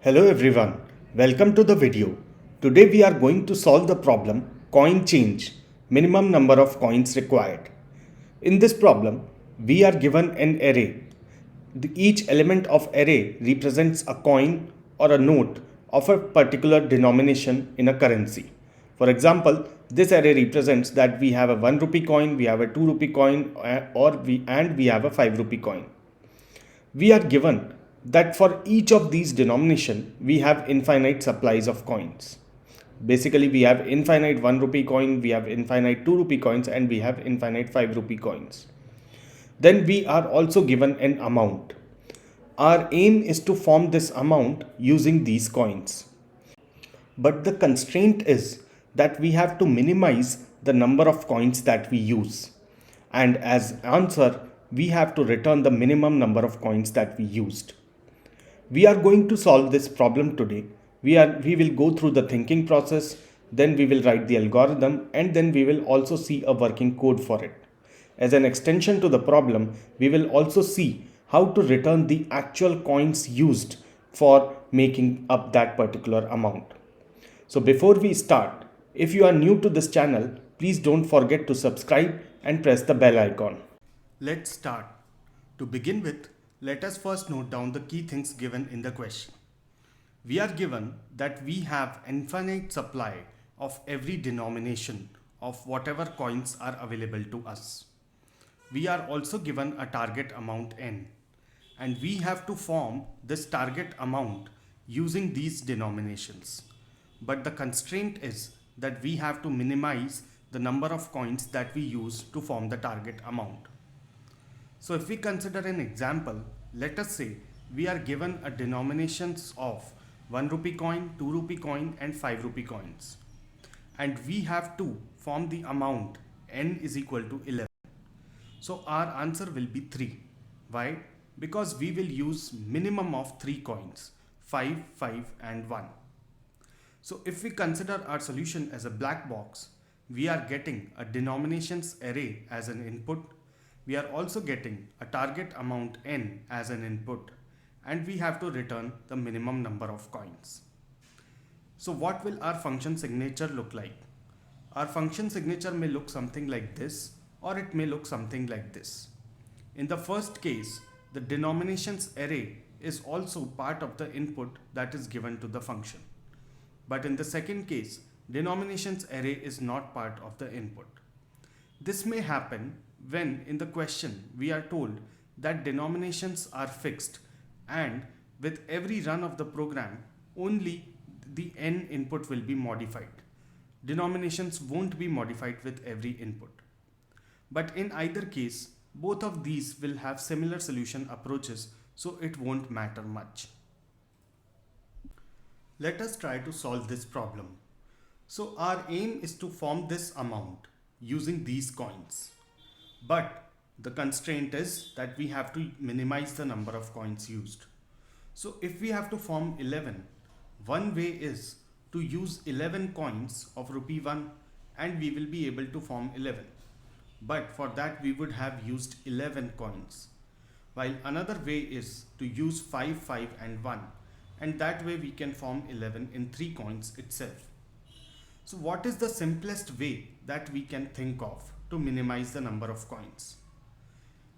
Hello everyone, welcome to the video. Today we are going to solve the problem coin change, minimum number of coins required. In this problem, we are given an array. Each element of array represents a coin or a note of a particular denomination in a currency. For example, this array represents that we have a 1 rupee coin, we have a 2 rupee coin and we have a 5 rupee coin. We are given that for each of these denomination we have infinite supplies of coins. Basically we have infinite 1 rupee coin, we have infinite 2 rupee coins and we have infinite 5 rupee coins. Then we are also given an amount. Our aim is to form this amount using these coins. But the constraint is that we have to minimize the number of coins that we use. And as answer, we have to return the minimum number of coins that we used. We are going to solve this problem today. We will go through the thinking process, then we will write the algorithm, and then we will also see a working code for it. As an extension to the problem, we will also see how to return the actual coins used for making up that particular amount. So before we start, if you are new to this channel, please don't forget to subscribe and press the bell icon. Let's start. To begin with, let us first note down the key things given in the question. We are given that we have infinite supply of every denomination of whatever coins are available to us. We are also given a target amount n, and we have to form this target amount using these denominations. But the constraint is that we have to minimize the number of coins that we use to form the target amount. So if we consider an example, let us say we are given a denominations of 1 rupee coin, 2 rupee coin and 5 rupee coins. And we have to form the amount n is equal to 11. So our answer will be 3. Why? Because we will use minimum of 3 coins, 5, 5 and 1. So if we consider our solution as a black box, we are getting a denominations array as an input. We are also getting a target amount n as an input, and we have to return the minimum number of coins. So what will our function signature look like? Our function signature may look something like this, or it may look something like this. In the first case, the denominations array is also part of the input that is given to the function. But in the second case, denominations array is not part of the input. This may happen when in the question we are told that denominations are fixed and with every run of the program only the n input will be modified. Denominations won't be modified with every input. But in either case, both of these will have similar solution approaches, so it won't matter much. Let us try to solve this problem. So our aim is to form this amount using these coins. But the constraint is that we have to minimize the number of coins used. So if we have to form 11, one way is to use 11 coins of rupee 1 and we will be able to form 11. But for that we would have used 11 coins. While another way is to use 5, 5 and 1, and that way we can form 11 in 3 coins itself. So what is the simplest way that we can think of to minimize the number of coins?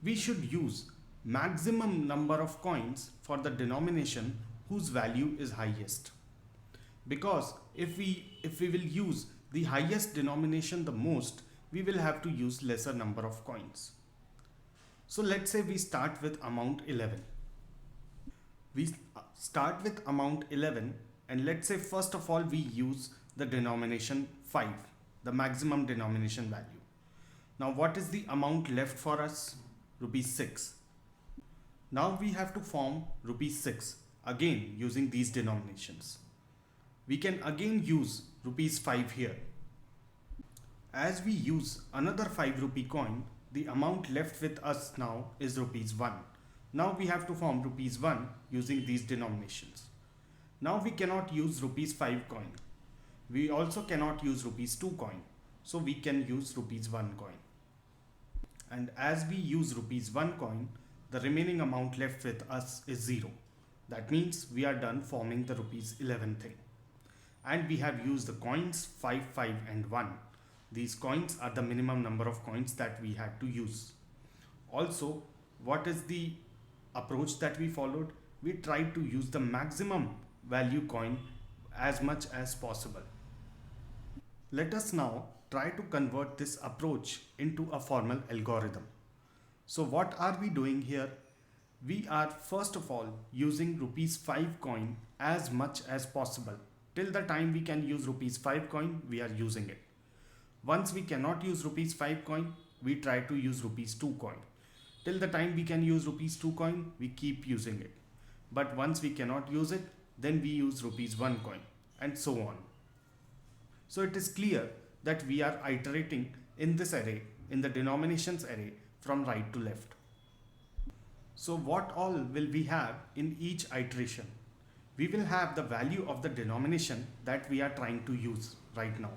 We should use maximum number of coins for the denomination whose value is highest. Because if we will use the highest denomination the most, we will have to use lesser number of coins. So let's say we start with amount 11. We start with amount 11 and let's say first of all we use the denomination 5, the maximum denomination value. Now what is the amount left for us? Rupees 6. Now we have to form rupees 6 again using these denominations. We can again use rupees 5 here. As we use another 5 rupee coin, the amount left with us now is rupees 1. Now we have to form rupees 1 using these denominations. Now we cannot use rupees 5 coin. We also cannot use rupees 2 coin. So we can use rupees 1 coin. And as we use rupees 1 coin, the remaining amount left with us is 0. That means we are done forming the rupees 11 thing. And we have used the coins 5, 5 and 1. These coins are the minimum number of coins that we had to use. Also, what is the approach that we followed? We tried to use the maximum value coin as much as possible. Let us now try to convert this approach into a formal algorithm. So what are we doing here? We are first of all using rupees 5 coin as much as possible. Till the time we can use rupees 5 coin, we are using it. Once we cannot use rupees 5 coin, we try to use rupees 2 coin. Till the time we can use rupees 2 coin, we keep using it. But once we cannot use it, then we use rupees 1 coin and so on. So it is clear that we are iterating in this array, in the denominations array, from right to left. So what all will we have in each iteration? We will have the value of the denomination that we are trying to use right now.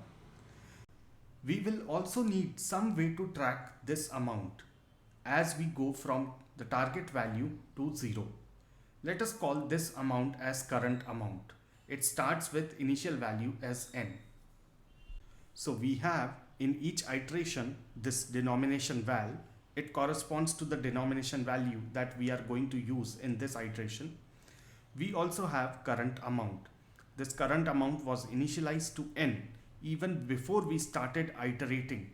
We will also need some way to track this amount as we go from the target value to 0. Let us call this amount as current amount. It starts with initial value as n. So we have in each iteration this denomination val. It corresponds to the denomination value that we are going to use in this iteration. We also have current amount. This current amount was initialized to n even before we started iterating,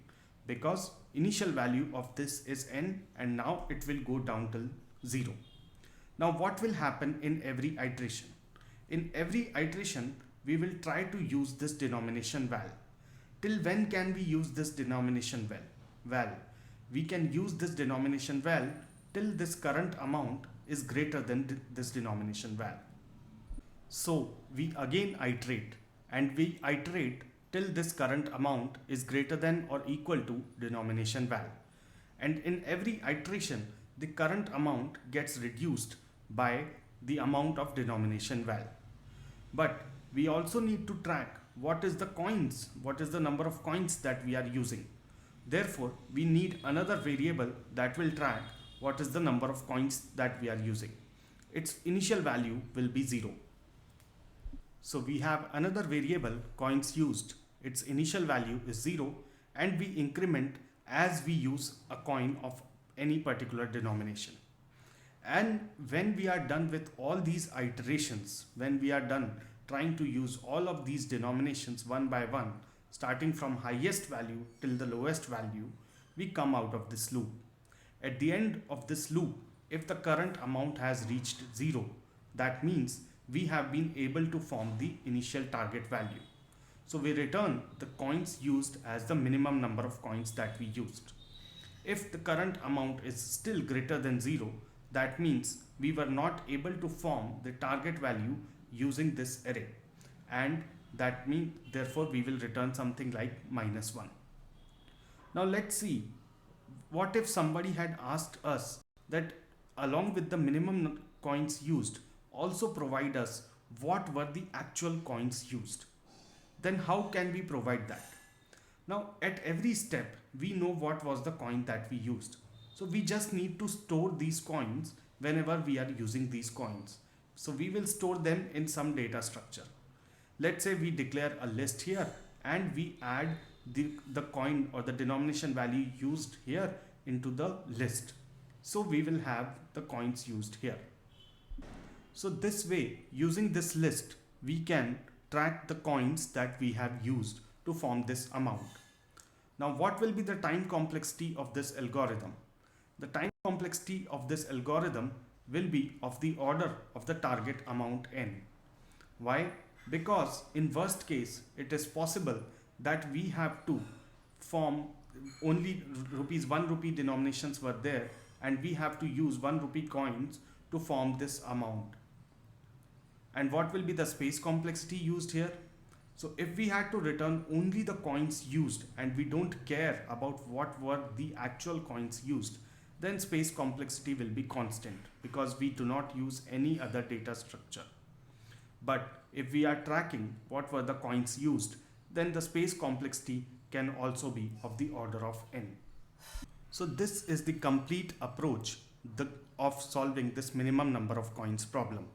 because initial value of this is n and now it will go down till 0. Now what will happen in every iteration? In every iteration we will try to use this denomination val. Till when can we use this denomination val? We can use this denomination val till this current amount is greater than this denomination val. So we again iterate, and we iterate till this current amount is greater than or equal to denomination val. And in every iteration the current amount gets reduced by the amount of denomination val. But we also need to track what is the coins, what is the number of coins that we are using. Therefore, we need another variable that will track what is the number of coins that we are using. Its initial value will be 0. So we have another variable, coins used. Its initial value is 0 and we increment as we use a coin of any particular denomination. And when we are done with all these iterations, when we are done trying to use all of these denominations one by one, starting from highest value till the lowest value, we come out of this loop. At the end of this loop, if the current amount has reached 0, that means we have been able to form the initial target value. So we return the coins used as the minimum number of coins that we used. If the current amount is still greater than 0, that means we were not able to form the target value using this array, and that means therefore we will return something like -1. Now let's see, what if somebody had asked us that along with the minimum coins used, also provide us what were the actual coins used? Then how can we provide that? Now at every step we know what was the coin that we used. So we just need to store these coins whenever we are using these coins. So we will store them in some data structure. Let's say we declare a list here and we add the coin or the denomination value used here into the list. So we will have the coins used here. So this way, using this list, we can track the coins that we have used to form this amount. Now what will be the time complexity of this algorithm? The time complexity of this algorithm will be of the order of the target amount n. Why? Because in worst case, it is possible that we have to form only ₹1 rupee denominations were there and we have to use 1 rupee coins to form this amount. And what will be the space complexity used here? So if we had to return only the coins used and we don't care about what were the actual coins used, then space complexity will be constant because we do not use any other data structure. But if we are tracking what were the coins used, then the space complexity can also be of the order of n. So this is the complete approach of solving this minimum number of coins problem.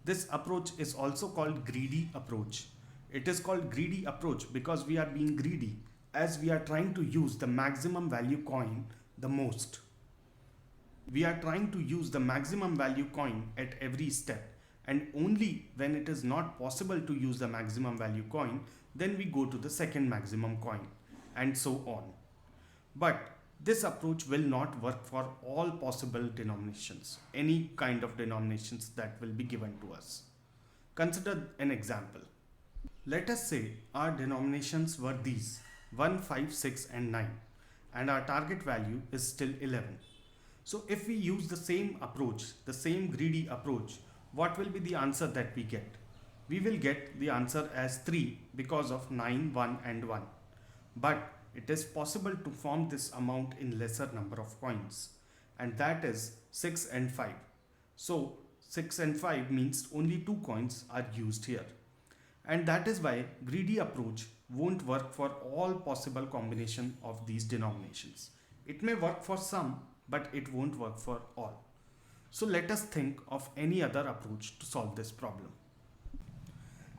This approach is also called greedy approach. It is called greedy approach because we are being greedy as we are trying to use the maximum value coin the most. We are trying to use the maximum value coin at every step, and only when it is not possible to use the maximum value coin, then we go to the second maximum coin, and so on. But this approach will not work for all possible denominations, any kind of denominations that will be given to us. Consider an example. Let us say our denominations were these 1, 5, 6 and 9, and our target value is still 11. So if we use the same approach, the same greedy approach, what will be the answer that we get? We will get the answer as 3 because of 9, 1 and 1. But it is possible to form this amount in lesser number of coins, and that is 6 and 5. So 6 and 5 means only 2 coins are used here. And that is why greedy approach won't work for all possible combination of these denominations. It may work for some, but it won't work for all. So let us think of any other approach to solve this problem.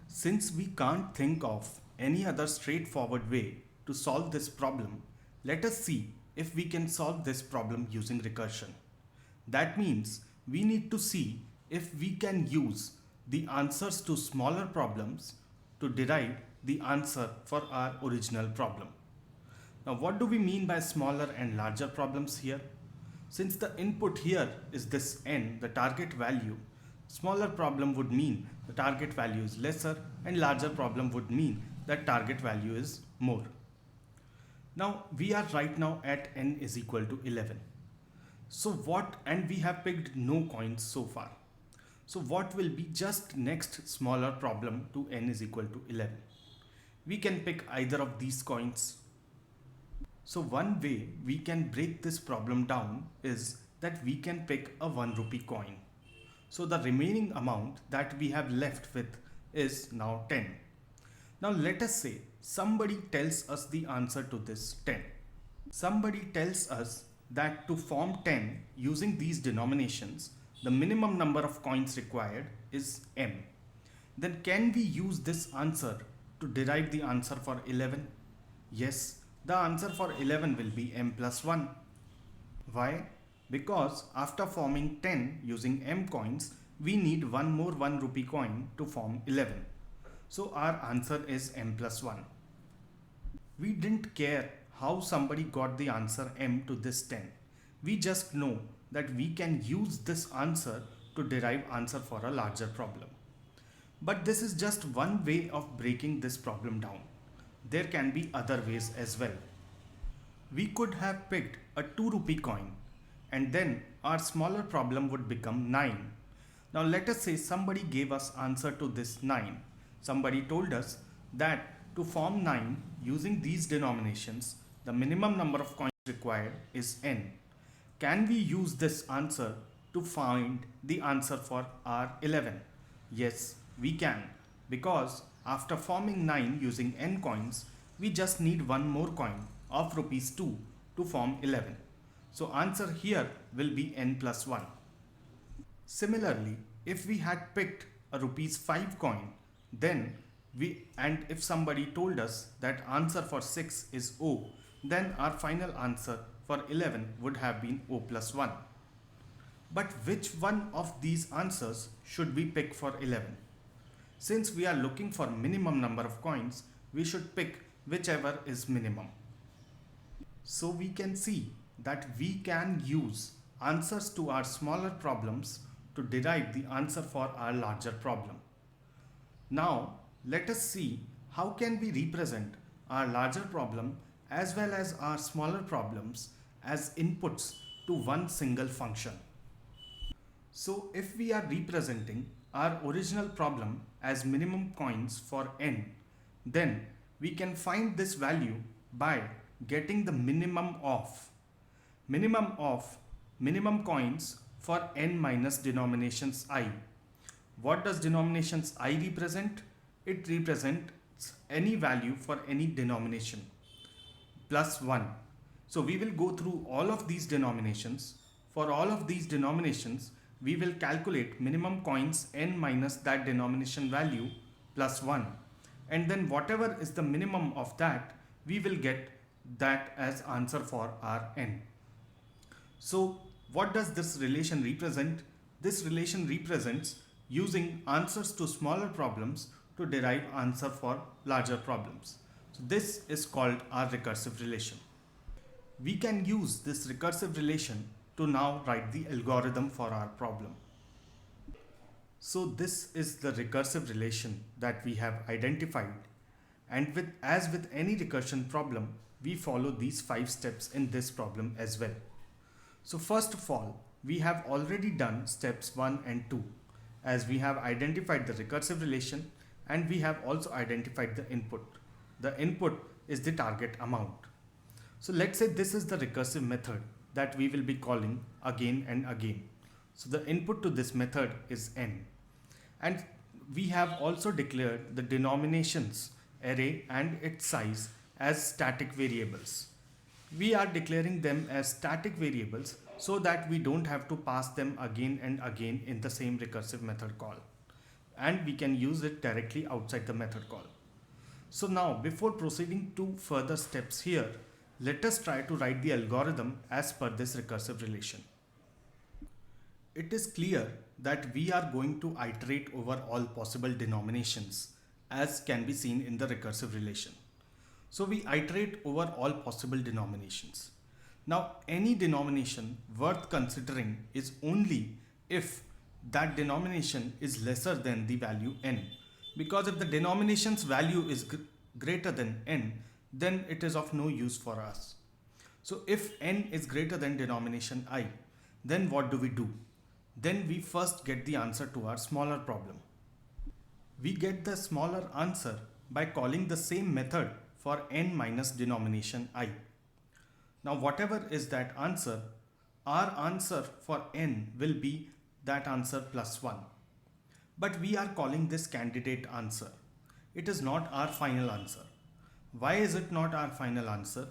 Since we can't think of any other straightforward way to solve this problem, let us see if we can solve this problem using recursion. That means we need to see if we can use the answers to smaller problems to derive the answer for our original problem. Now, what do we mean by smaller and larger problems here? Since the input here is this n, the target value, smaller problem would mean the target value is lesser, and larger problem would mean that target value is more. Now we are right now at n is equal to 11. So what, and we have picked no coins so far. So what will be just next smaller problem to n is equal to 11? We can pick either of these coins. So one way we can break this problem down is that we can pick a 1 rupee coin. So the remaining amount that we have left with is now 10. Now let us say somebody tells us the answer to this 10. Somebody tells us that to form 10 using these denominations, the minimum number of coins required is m. Then can we use this answer to derive the answer for 11? Yes, the answer for 11 will be m plus 1. Why? Because after forming 10 using m coins, we need one more 1 rupee coin to form 11. So our answer is m plus 1. We didn't care how somebody got the answer m to this 10. We just know that we can use this answer to derive answer for a larger problem. But this is just one way of breaking this problem down. There can be other ways as well. We could have picked a 2 rupee coin, and then our smaller problem would become 9. Now let us say somebody gave us answer to this 9. Somebody told us that to form 9 using these denominations, the minimum number of coins required is n. Can we use this answer to find the answer for our 11? Yes, we can, because after forming 9 using n coins, we just need one more coin of rupees 2 to form 11. So answer here will be n plus 1. Similarly, if we had picked a rupees 5 coin, then if somebody told us that answer for 6 is O, then our final answer for 11 would have been O plus 1. But which one of these answers should we pick for 11? Since we are looking for minimum number of coins, we should pick whichever is minimum. So we can see that we can use answers to our smaller problems to derive the answer for our larger problem. Now let us see how can we represent our larger problem as well as our smaller problems as inputs to one single function. So if we are representing our original problem as minimum coins for n, then we can find this value by getting the minimum coins for n minus denominations I. What does denominations I represent? It represents any value for any denomination plus 1. So we will go through all of these denominations. For all of these denominations, we will calculate minimum coins n minus that denomination value plus 1, and then whatever is the minimum of that, we will get that as answer for our n. So what does this relation represent? This relation represents using answers to smaller problems to derive answer for larger problems. So this is called our recursive relation. We can use this recursive relation to now write the algorithm for our problem. So this is the recursive relation that we have identified, and as with any recursion problem, we follow these 5 steps in this problem as well. So first of all, we have already done steps 1 and 2, as we have identified the recursive relation and we have also identified the input. The input is the target amount. So let's say this is the recursive method that we will be calling again and again. So the input to this method is n. And we have also declared the denominations array and its size as static variables. We are declaring them as static variables so that we don't have to pass them again and again in the same recursive method call, and we can use it directly outside the method call. So now, before proceeding to further steps here, let us try to write the algorithm as per this recursive relation. It is clear that we are going to iterate over all possible denominations, as can be seen in the recursive relation. So we iterate over all possible denominations. Now any denomination worth considering is only if that denomination is lesser than the value n, because if the denomination's value is greater than n, then it is of no use for us. So if n is greater than denomination I, then what do? Then we first get the answer to our smaller problem. We get the smaller answer by calling the same method for n minus denomination I. Now whatever is that answer, our answer for n will be that answer plus 1. But we are calling this candidate answer. It is not our final answer. Why is it not our final answer?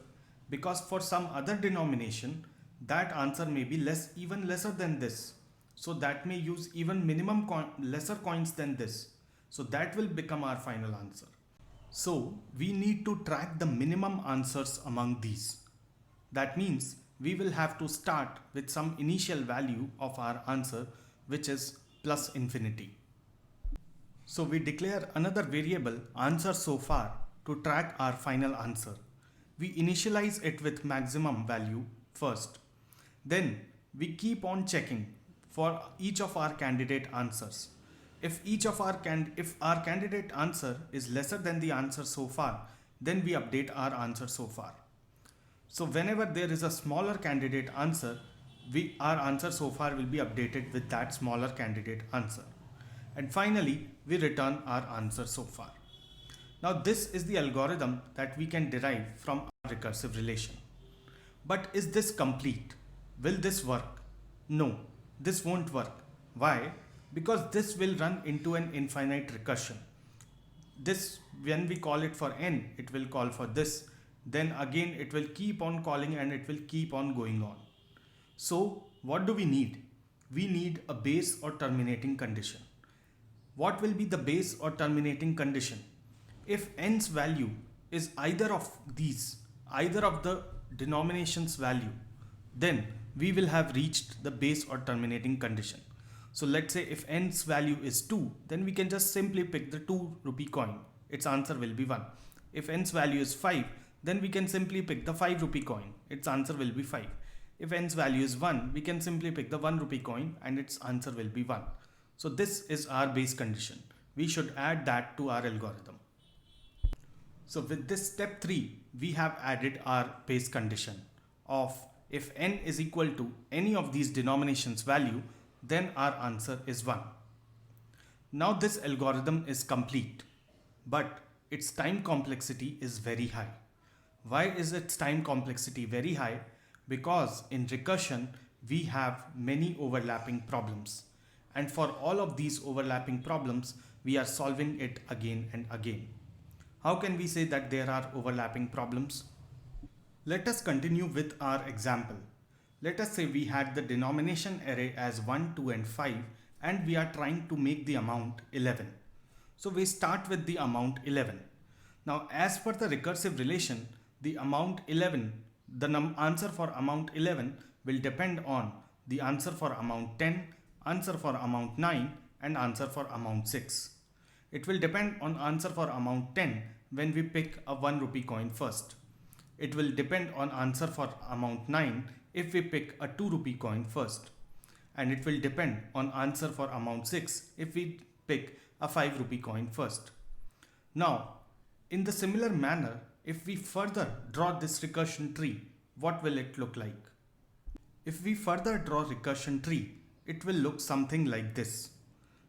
Because for some other denomination, that answer may be even lesser than this. So that may use even minimum lesser coins than this. So that will become our final answer. So we need to track the minimum answers among these. That means we will have to start with some initial value of our answer, which is plus infinity. So we declare another variable answer so far to track our final answer. We initialize it with maximum value first. Then we keep on checking for each of our candidate answers. If our candidate answer is lesser than the answer so far, then we update our answer so far. So whenever there is a smaller candidate answer, our answer so far will be updated with that smaller candidate answer. And finally, we return our answer so far. Now this is the algorithm that we can derive from our recursive relation. But is this complete? Will this work? No, this won't work. Why? Because this will run into an infinite recursion. This, when we call it for n, it will call for this. Then again it will keep on calling and it will keep on going on. So what do we need? We need a base or terminating condition. What will be the base or terminating condition? If n's value is either of the denomination's value, then we will have reached the base or terminating condition. So let's say if n's value is 2, then we can just simply pick the 2 rupee coin. Its answer will be 1. If n's value is 5, then we can simply pick the 5 rupee coin. Its answer will be 5. If n's value is 1, we can simply pick the 1 rupee coin and its answer will be 1. So this is our base condition. We should add that to our algorithm. So with this step 3, we have added our base condition of if n is equal to any of these denominations value, then our answer is 1. Now this algorithm is complete, but its time complexity is very high. Why is its time complexity very high? Because in recursion, we have many overlapping problems. And for all of these overlapping problems, we are solving it again and again. How can we say that there are overlapping problems? Let us continue with our example. Let us say we had the denomination array as 1, 2 and 5 and we are trying to make the amount 11. So we start with the amount 11. Now as per the recursive relation, the amount 11, the answer for amount 11 will depend on the answer for amount 10, answer for amount 9 and answer for amount 6. It will depend on answer for amount 10 when we pick a 1 rupee coin first. It will depend on answer for amount 9 if we pick a 2 rupee coin first. And it will depend on answer for amount 6 if we pick a 5 rupee coin first. Now, in the similar manner, if we further draw this recursion tree, what will it look like? If we further draw recursion tree, it will look something like this.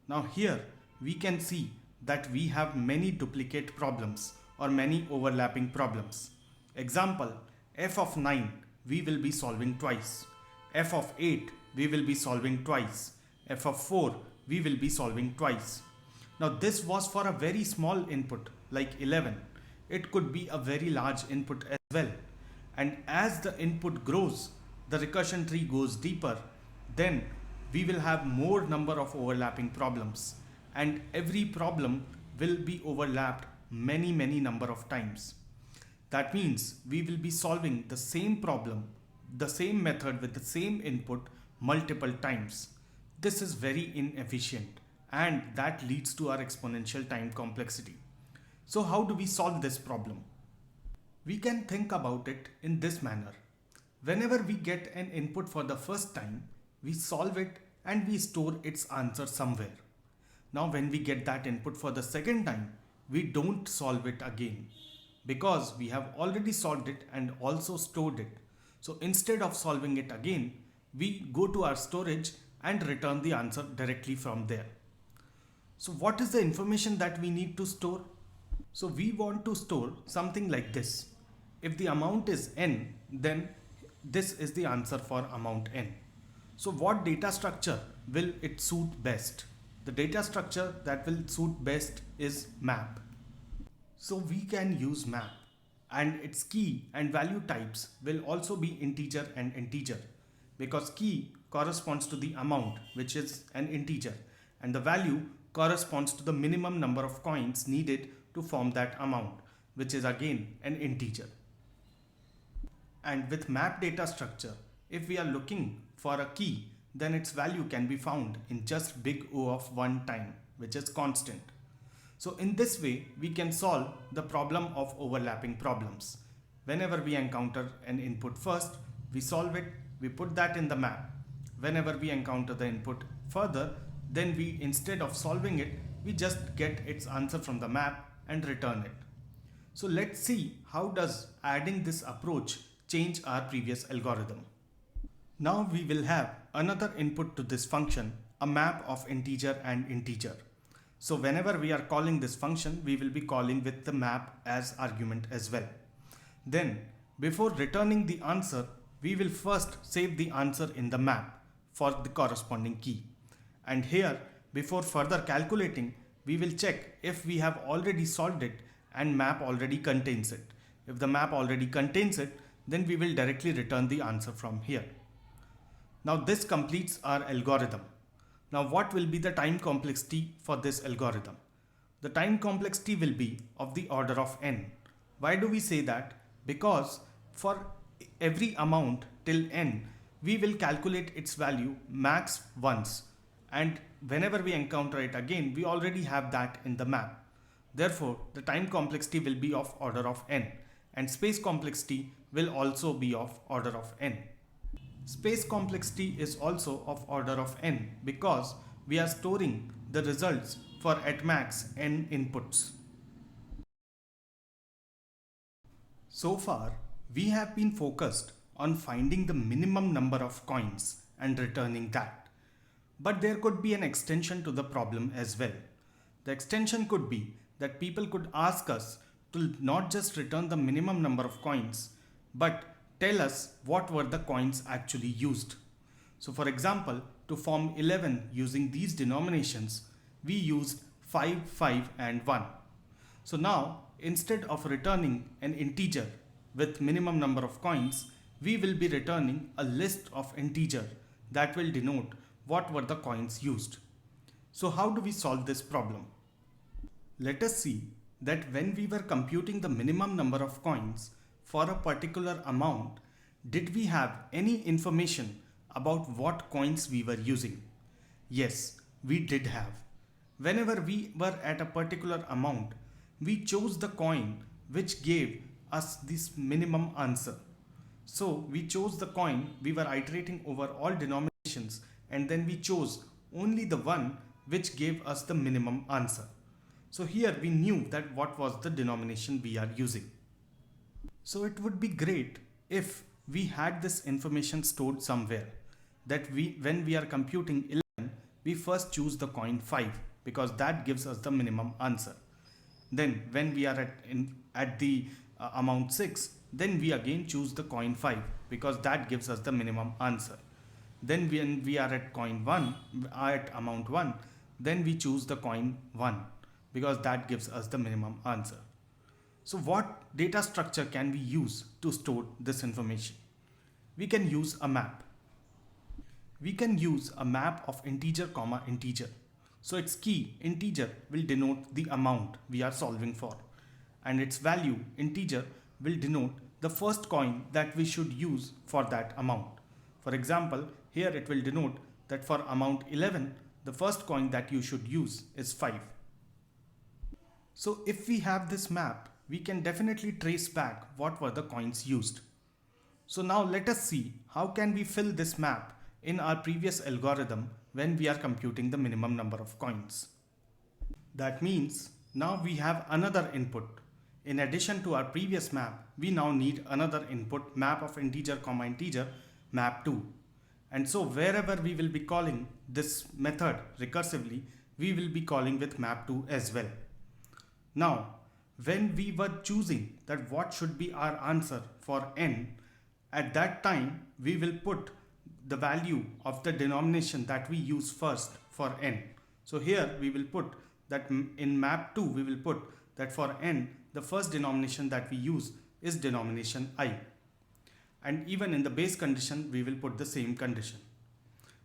Now here we can see that we have many duplicate problems or many overlapping problems. Example, f of 9 we will be solving twice. F of 8 we will be solving twice. F of 4 we will be solving twice. Now this was for a very small input like 11. It could be a very large input as well. And as the input grows, the recursion tree goes deeper, then we will have more number of overlapping problems. And every problem will be overlapped many number of times. That means we will be solving the same problem, the same method with the same input multiple times. This is very inefficient and that leads to our exponential time complexity. So how do we solve this problem? We can think about it in this manner. Whenever we get an input for the first time, we solve it and we store its answer somewhere. Now when we get that input for the second time, we don't solve it again because we have already solved it and also stored it. So instead of solving it again, we go to our storage and return the answer directly from there. So what is the information that we need to store? So we want to store something like this. If the amount is n, then this is the answer for amount n. So what data structure will it suit best? The data structure that will suit best is map. So we can use map and its key and value types will also be integer and integer because key corresponds to the amount, which is an integer, and the value corresponds to the minimum number of coins needed to form that amount, which is again an integer. And with map data structure, if we are looking for a key, then its value can be found in just big O of 1 time, which is constant. So in this way, we can solve the problem of overlapping problems. Whenever we encounter an input first, we solve it, we put that in the map. Whenever we encounter the input further, then we, instead of solving it, we just get its answer from the map and return it. So let's see how does adding this approach change our previous algorithm. Now we will have another input to this function, a map of integer and integer. So whenever we are calling this function, we will be calling with the map as argument as well. Then before returning the answer, we will first save the answer in the map for the corresponding key. And here, before further calculating, we will check if we have already solved it and map already contains it. If the map already contains it, then we will directly return the answer from here. Now this completes our algorithm. Now what will be the time complexity for this algorithm? The time complexity will be of the order of n. Why do we say that? Because for every amount till n, we will calculate its value max once, and whenever we encounter it again, we already have that in the map. Therefore, the time complexity will be of order of n, and space complexity will also be of order of n. Space complexity is also of order of n because we are storing the results for at max n inputs. So far, we have been focused on finding the minimum number of coins and returning that. But there could be an extension to the problem as well. The extension could be that people could ask us to not just return the minimum number of coins, but tell us what were the coins actually used. So for example, to form 11 using these denominations, we used 5, 5 and 1. So now, instead of returning an integer with minimum number of coins, we will be returning a list of integer that will denote what were the coins used. So how do we solve this problem? Let us see that when we were computing the minimum number of coins for a particular amount, did we have any information about what coins we were using? Yes, we did have. Whenever we were at a particular amount, we chose the coin which gave us this minimum answer. So we chose the coin, we were iterating over all denominations, and then we chose only the one which gave us the minimum answer. So here we knew that what was the denomination we are using. So it would be great if we had this information stored somewhere, that when we are computing 11, we first choose the coin 5 because that gives us the minimum answer. Then when we are at the amount 6, then we again choose the coin 5 because that gives us the minimum answer. Then when we are at coin 1, at amount 1, then we choose the coin 1 because that gives us the minimum answer. So what data structure can we use to store this information? We can use a map. We can use a map of integer comma integer. So its key integer will denote the amount we are solving for, and its value integer will denote the first coin that we should use for that amount. For example, here it will denote that for amount 11, the first coin that you should use is 5. So if we have this map, we can definitely trace back what were the coins used. So now let us see how can we fill this map in our previous algorithm when we are computing the minimum number of coins. That means now we have another input. In addition to our previous map, we now need another input, map of integer comma integer, map 2. And so wherever we will be calling this method recursively, we will be calling with map 2 as well. Now, when we were choosing that what should be our answer for n, at that time we will put the value of the denomination that we use first for n. So here we will put that in map 2 we will put that for n the first denomination that we use is denomination I. And even in the base condition we will put the same condition.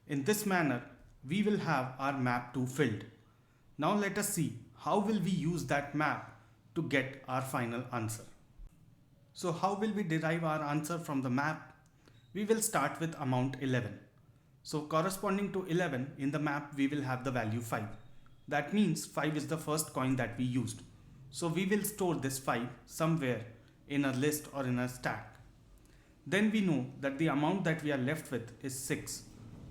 In this manner we will have our map 2 filled. Now let us see how will we use that map to get our final answer. So how will we derive our answer from the map? We will start with amount 11. So corresponding to 11 in the map we will have the value 5. That means 5 is the first coin that we used. So we will store this 5 somewhere in a list or in a stack. Then we know that the amount that we are left with is 6.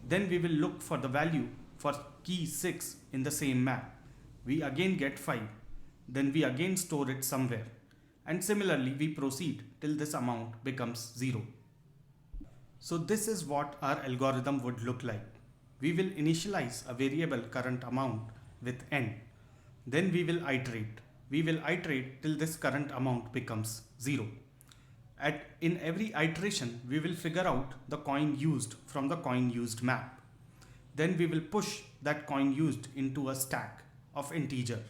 Then we will look for the value for key 6 in the same map. We again get 5. Then we again store it somewhere. And similarly we proceed till this amount becomes 0. So this is what our algorithm would look like. We will initialize a variable current amount with n. Then we will iterate. We will iterate till this current amount becomes 0. In every iteration, we will figure out the coin used from the coin used map. Then we will push that coin used into a stack of integer.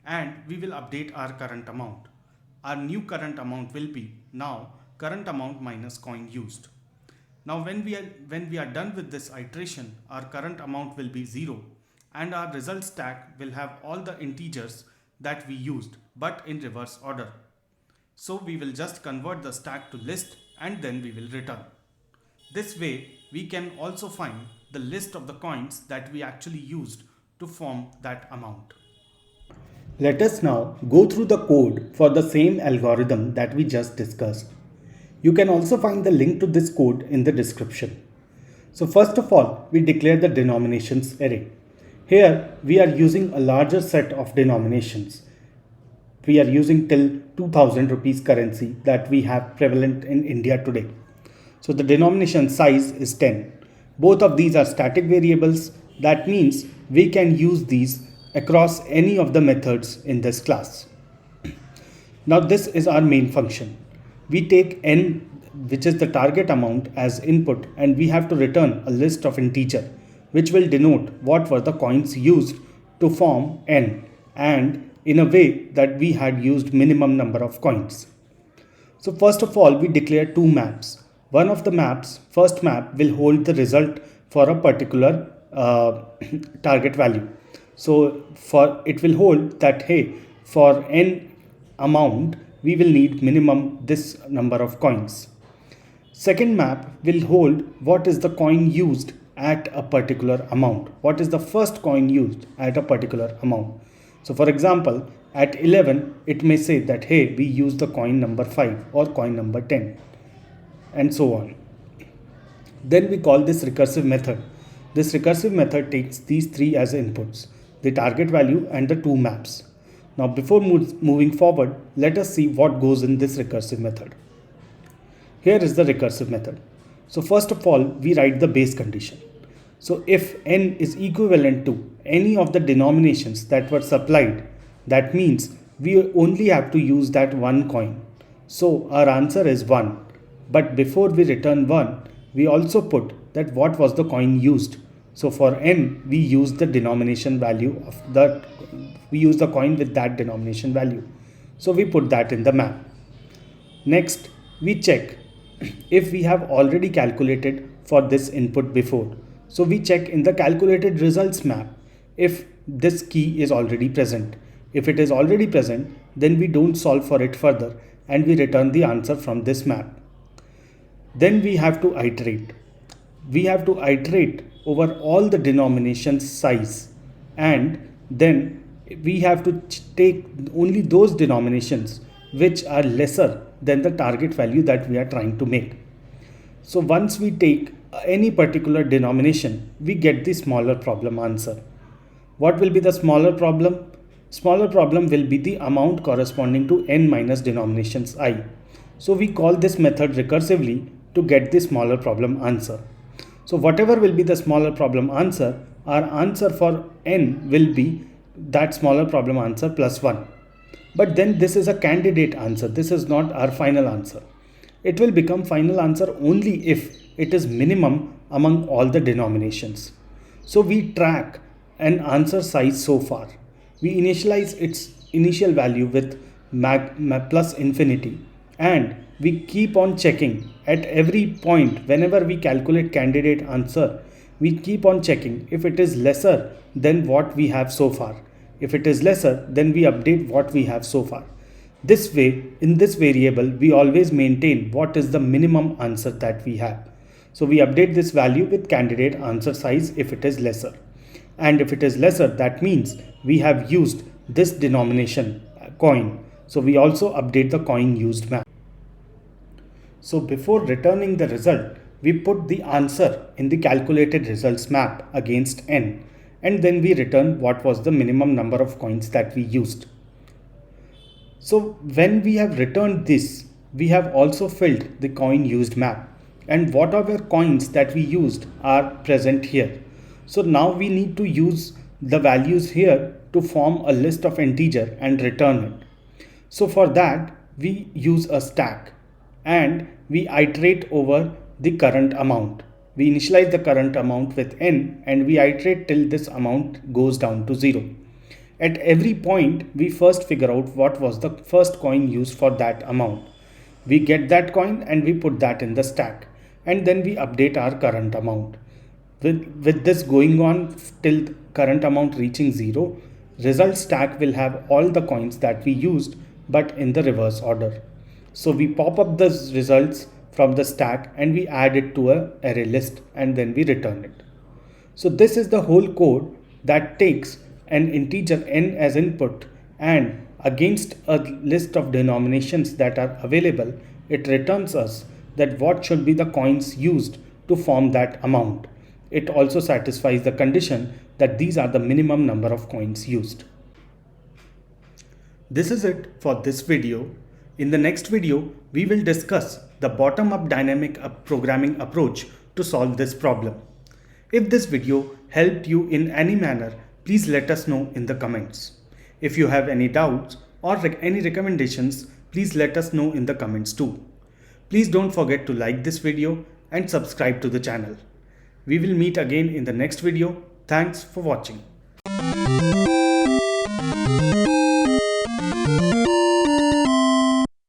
And we will update our current amount. Our new current amount will be now current amount minus coin used. Now when we are done with this iteration, our current amount will be 0 and our result stack will have all the integers that we used but in reverse order. So we will just convert the stack to list and then we will return. This way we can also find the list of the coins that we actually used to form that amount. Let us now go through the code for the same algorithm that we just discussed. You can also find the link to this code in the description. So first of all, we declare the denominations array. Here we are using a larger set of denominations. We are using till 2000 rupees currency that we have prevalent in India today. So the denomination size is 10. Both of these are static variables. That means we can use these across any of the methods in this class. Now this is our main function. We take n, which is the target amount, as input and we have to return a list of integer which will denote what were the coins used to form n and in a way that we had used minimum number of coins. So first of all we declare two maps. one of the maps, first map, will hold the result for a particular target value. So for it will hold that, hey, for n amount we will need minimum this number of coins. Second map will hold what is the coin used at a particular amount. What is the first coin used at a particular amount? So for example, at 11, it may say that, hey, we use the coin number 5 or coin number 10 and so on. Then we call this recursive method. This recursive method takes these three as inputs, the target value and the two maps. Now before moving forward, let us see what goes in this recursive method. Here is the recursive method. So first of all, we write the base condition. So if n is equivalent to any of the denominations that were supplied, that means we only have to use that one coin. So our answer is 1. But before we return 1, we also put that what was the coin used. So for n, we use the denomination value of that. We use the coin with that denomination value. So we put that in the map. Next, we check if we have already calculated for this input before. So we check in the calculated results map if this key is already present. If it is already present, then we don't solve for it further and we return the answer from this map. Then we have to iterate. We have to iterate over all the denominations size, and then we have to take only those denominations which are lesser than the target value that we are trying to make. So once we take any particular denomination, we get the smaller problem answer. What will be the smaller problem? Smaller problem will be the amount corresponding to n minus denominations I. So we call this method recursively to get the smaller problem answer. So whatever will be the smaller problem answer, our answer for n will be that smaller problem answer plus 1. But then this is a candidate answer. This is not our final answer. It will become final answer only if it is minimum among all the denominations. So we track an answer size so far. We initialize its initial value with plus infinity, and we keep on checking at every point whenever we calculate candidate answer. We keep on checking if it is lesser than what we have so far. If it is lesser, then we update what we have so far. This way, in this variable, we always maintain what is the minimum answer that we have. So we update this value with candidate answer size if it is lesser. And if it is lesser, that means we have used this denomination coin. So we also update the coin used map. So before returning the result, we put the answer in the calculated results map against n, and then we return what was the minimum number of coins that we used. So when we have returned this, we have also filled the coin used map, and whatever coins that we used are present here. So now we need to use the values here to form a list of integer and return it. So for that, we use a stack and we iterate over the current amount. We initialize the current amount with n and we iterate till this amount goes down to 0. At every point, we first figure out what was the first coin used for that amount. We get that coin and we put that in the stack, and then we update our current amount. With this going on till current amount reaching 0, result stack will have all the coins that we used but in the reverse order. So we pop up the results from the stack and we add it to an array list and then we return it. So this is the whole code that takes an integer n as input, and against a list of denominations that are available, it returns us that what should be the coins used to form that amount. It also satisfies the condition that these are the minimum number of coins used. This is it for this video. In the next video, we will discuss the bottom-up dynamic programming approach to solve this problem. If this video helped you in any manner, please let us know in the comments. If you have any doubts or any recommendations, please let us know in the comments too. Please don't forget to like this video and subscribe to the channel. We will meet again in the next video. Thanks for watching.